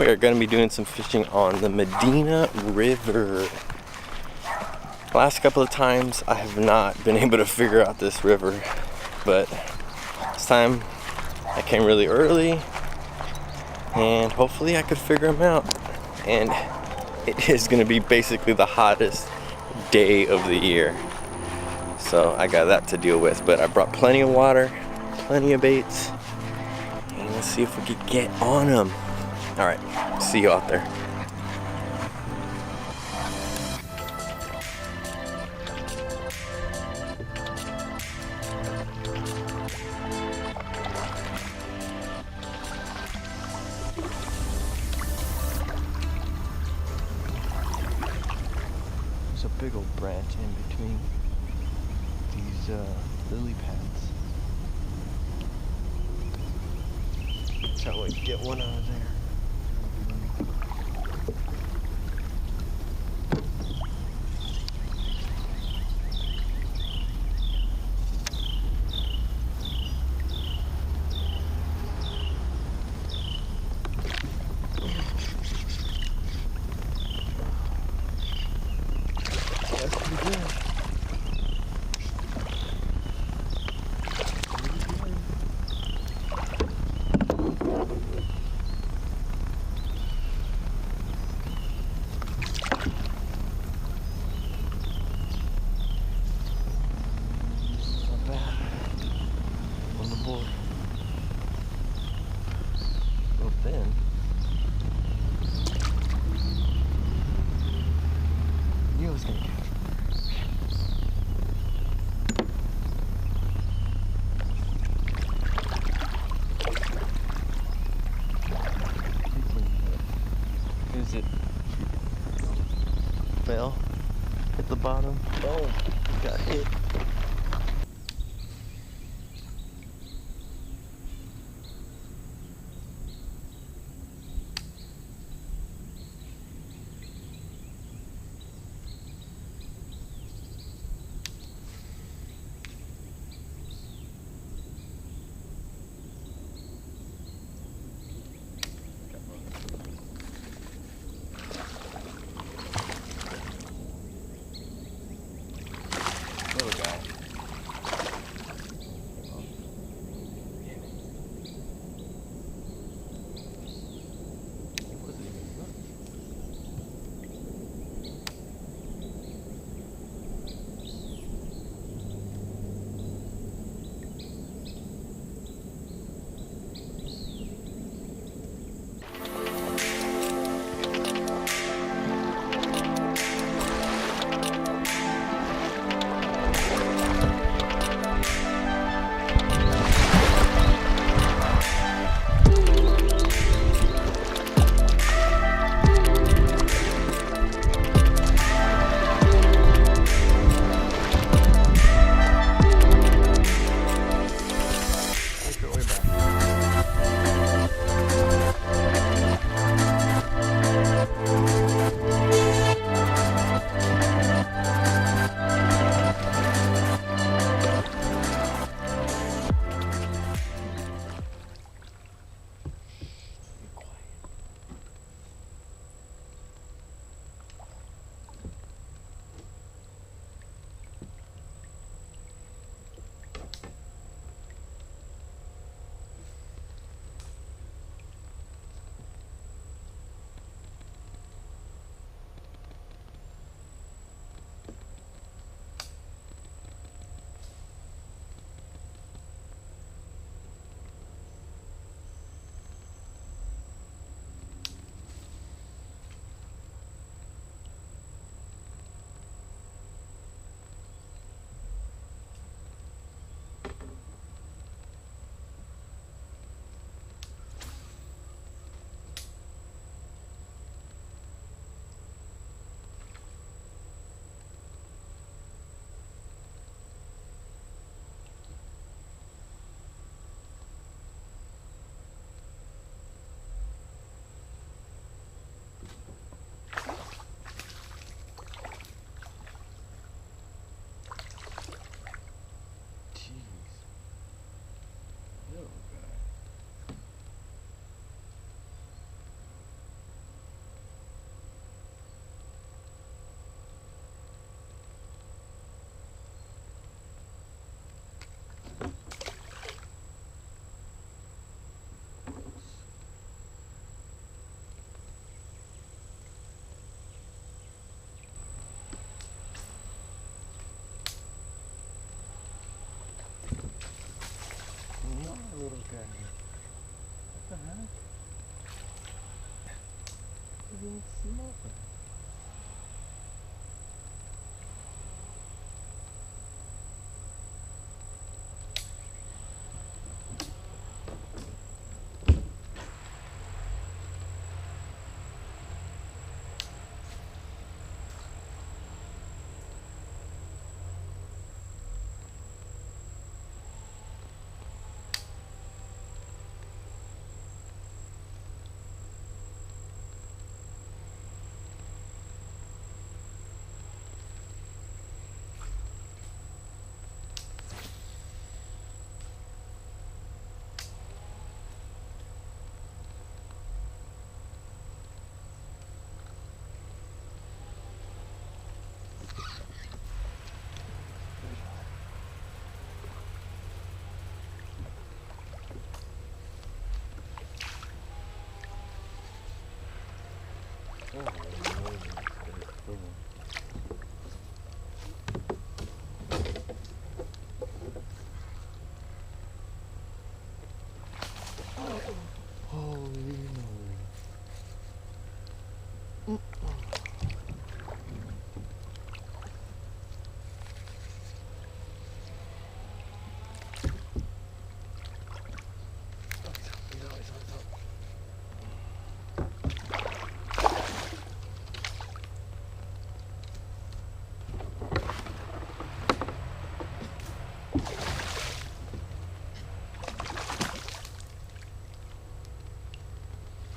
We are going to be doing some fishing on the Medina River. Last couple of times I have not been able to figure out this river, but this time I came really early and hopefully I could figure them out. And it is going to be basically the hottest day of the year, so I got that to deal with. But I brought plenty of water, plenty of baits, and let's see if we can get on them. All right, see you out there. There's a big old branch in between these lily pads. That's how we get one out of there. That's pretty good. Not bad. On the board. A little thin. Knew I was gonna catch it. Is it? Fell. Hit the bottom. Oh, got hit. Little guy. little guy. What the heck? He's even smoking.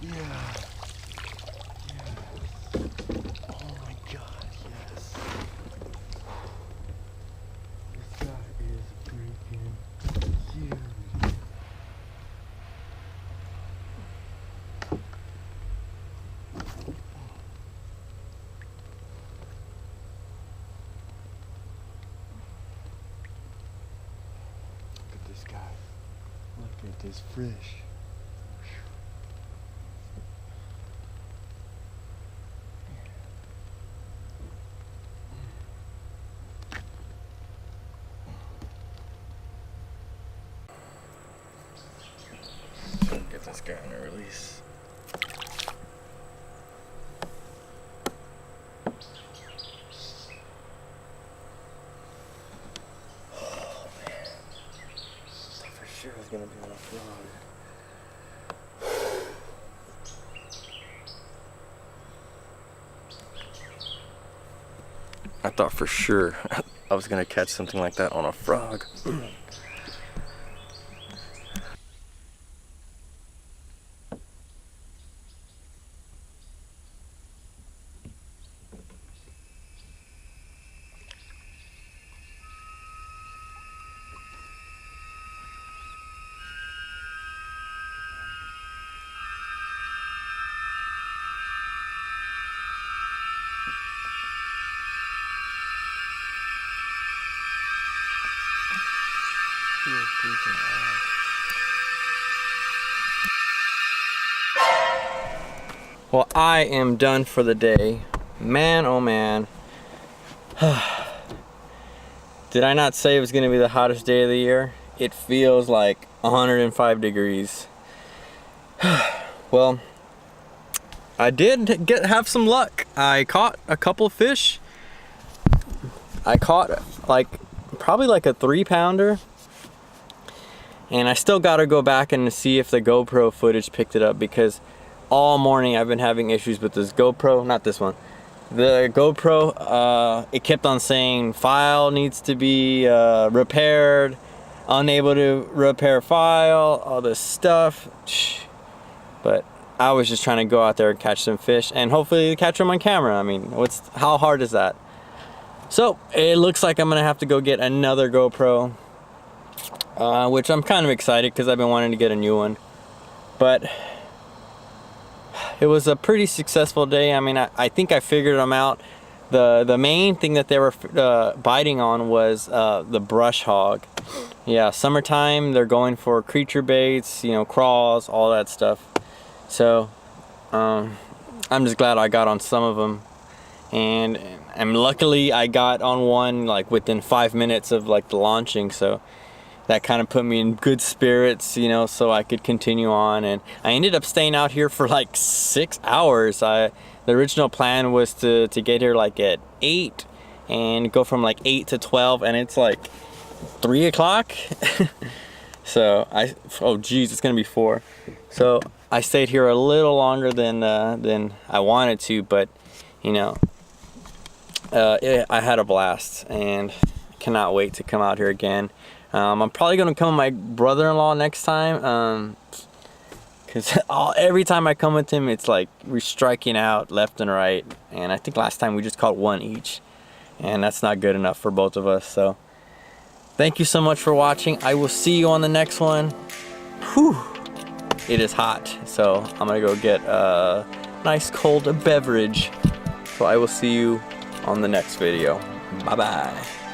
Yeah. Yes. Oh my God, yes. This guy is freaking huge. Look at this guy. Look at this fish. Get this guy on a release. Oh man. I thought for sure I was gonna be on a frog. I thought for sure I was gonna catch something like that on a frog. Well, I am done for the day. Man, oh man. Did I not say it was gonna be the hottest day of the year? It feels like 105 degrees. Well, I did have some luck. I caught a couple of fish. I caught probably like a 3-pounder. And I still gotta go back and see if the GoPro footage picked it up, because all morning I've been having issues with this GoPro, not this one. The GoPro, it kept on saying file needs to be repaired, unable to repair file, all this stuff. But I was just trying to go out there and catch some fish and hopefully catch them on camera. I mean, how hard is that? So it looks like I'm gonna have to go get another GoPro, which I'm kind of excited because I've been wanting to get a new one. But it was a pretty successful day. I mean, I think I figured them out. The main thing that they were biting on was the brush hog. Yeah, summertime, they're going for creature baits, you know, crawls, all that stuff. So I'm just glad I got on some of them. And luckily I got on one like within 5 minutes of like the launching. So that kind of put me in good spirits, you know, so I could continue on. And I ended up staying out here for like 6 hours. The original plan was to get here like at 8 and go from like 8 to 12, and it's like 3 o'clock. So oh geez, it's gonna be 4. So I stayed here a little longer than I wanted to, but you know, I had a blast and cannot wait to come out here again. I'm probably gonna come with my brother-in-law next time, because every time I come with him, it's like we're striking out left and right, and I think last time we just caught 1 each, and that's not good enough for both of us. So thank you so much for watching. I will see you on the next one. Whew. It is hot, so I'm gonna go get a nice cold beverage. So I will see you on the next video. Bye bye.